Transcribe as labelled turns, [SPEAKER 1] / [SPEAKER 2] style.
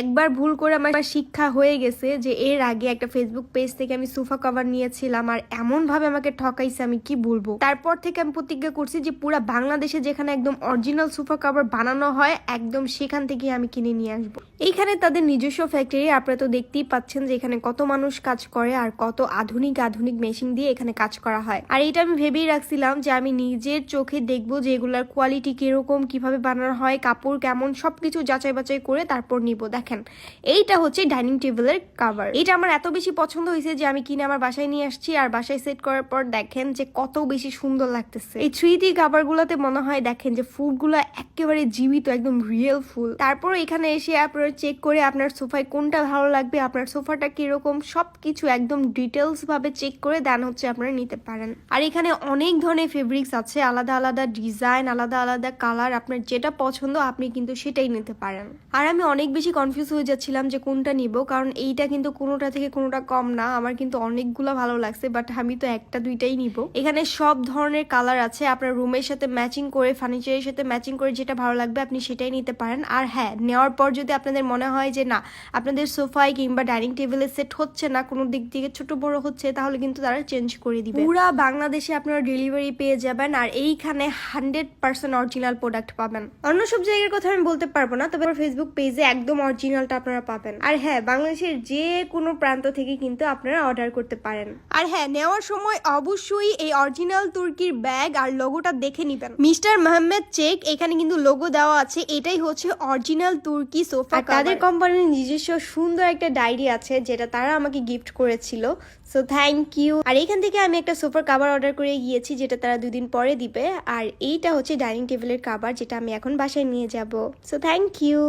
[SPEAKER 1] একবার ভুল করে আমার শিক্ষা হয়ে গেছে যে এর আগে একটা ফেসবুক পেজ থেকে আমি সোফা কভার নিয়েছিলাম আর এমন ভাবে আমাকে ঠকাইছে আমি কি বলবো। তারপর থেকে আমি প্রতিজ্ঞা করছি যে পুরো বাংলাদেশে যেখানে একদম অরিজিনাল সোফা কভার বানানো হয় একদম সেখান থেকে আমি কিনে নিয়ে আসবো। এইখানে তাদের নিজস্ব ফ্যাক্টরি, আপনারা তো দেখতেই পাচ্ছেন যে এখানে কত মানুষ কাজ করে আর কত আধুনিক মেশিন দিয়ে এখানে কাজ করা হয়। আর এটা আমি ভেবেই রাখছিলাম যে আমি নিজের চোখে দেখবো যে এগুলার কোয়ালিটি কিরকম, কিভাবে বানানো হয়, কাপড় কেমন, সবকিছু যাচাই বাছাই করে তারপর নিব। দেখেন এইটা হচ্ছে ডাইনিং টেবিলের কভার। এটা আমার এত বেশি পছন্দ হয়েছে যে আমি কিনে আমার বাসায় নিয়ে আসছি আর বাসায় সেট করার পর দেখেন যে কত বেশি সুন্দর লাগতেছে। এই 3D কভার গুলোতে মনে হয় দেখেন যে ফুলগুলো একেবারে জীবিত, একদম রিয়েল ফুল। তারপর এখানে এসে আপনারা চেক করে আপনার সোফায় কোনটা ভালো লাগবে, আপনার সোফাটা কিরকম, সবকিছু একদম ডিটেলস ভাবে চেক করে দেন হচ্ছে আপনারা নিতে পারেন। আর এখানে অনেক ধরনের ফেব্রিক্স আছে, আলাদা আলাদা ডিজাইন, আলাদা আলাদা কালার, আপনার যেটা পছন্দ আপনি কিন্তু সেটাই নিতে পারেন। আর আমি অনেক বেশি কনফিউজ হয়ে যাচ্ছিলাম যে কোনটা নিব, কারণ এইটা কিন্তু কোনোটা থেকে কোনোটা কম না। আমার কিন্তু অনেকগুলো ভালো লাগছে, বাট আমি তো একটা দুইটাই নিব। এখানে সব ধরনের কালার আছে, আপনার রুমের সাথে ম্যাচিং করে, ফার্নিচারের সাথে ম্যাচিং করে যেটা ভালো লাগবে আপনি সেটাই নিতে পারেন। আর হ্যাঁ, নেওয়ার পর যদি আপনাদের মনে হয় যে না আপনাদের সোফায় কিংবা ডাইনিং টেবিলে সেট হচ্ছে না, কোনো দিক থেকে ছোট বড় হচ্ছে, তাহলে কিন্তু তারা চেঞ্জ করে দিবে। পুরা বাংলাদেশে আপনারা ডেলিভারি পেয়ে যাবেন আর এইখানে 100% অরিজিনাল প্রোডাক্ট পাবেন। অন্য সব জায়গার কথা আমি বলতে পারবো না, তবে ফেসবুক পেজে একদম অরিজিনালটা আপনারা পাবেন। আর হ্যাঁ, বাংলাদেশের যে কোনো প্রান্ত থেকে কিন্তু আপনারা অর্ডার করতে পারেন। আর হ্যাঁ, নেওয়ার সময় অবশ্যই এই অরিজিনাল তুর্কির ব্যাগ আর লোগোটা দেখে নিবেন। মিস্টার মোহাম্মদ চেক এখানে কিন্তু লোগো দেওয়া আছে, এটাই হচ্ছে অরিজিনাল তুর্কি সোফা। তাদের কোম্পানির নিজস্ব সুন্দর একটা ডায়েরি আছে যেটা তারা আমাকে গিফট করেছিল, সো থ্যাংক ইউ। আর এখান থেকে আমি একটা সোফার কভার অর্ডার করে গিয়েছি যেটা তারা 2 দিন পরে দিবে। আর এইটা হচ্ছে ডাইনিং টেবিলের কভার যেটা আমি এখন বাসায় নিয়ে যাব, সো থ্যাংক ইউ।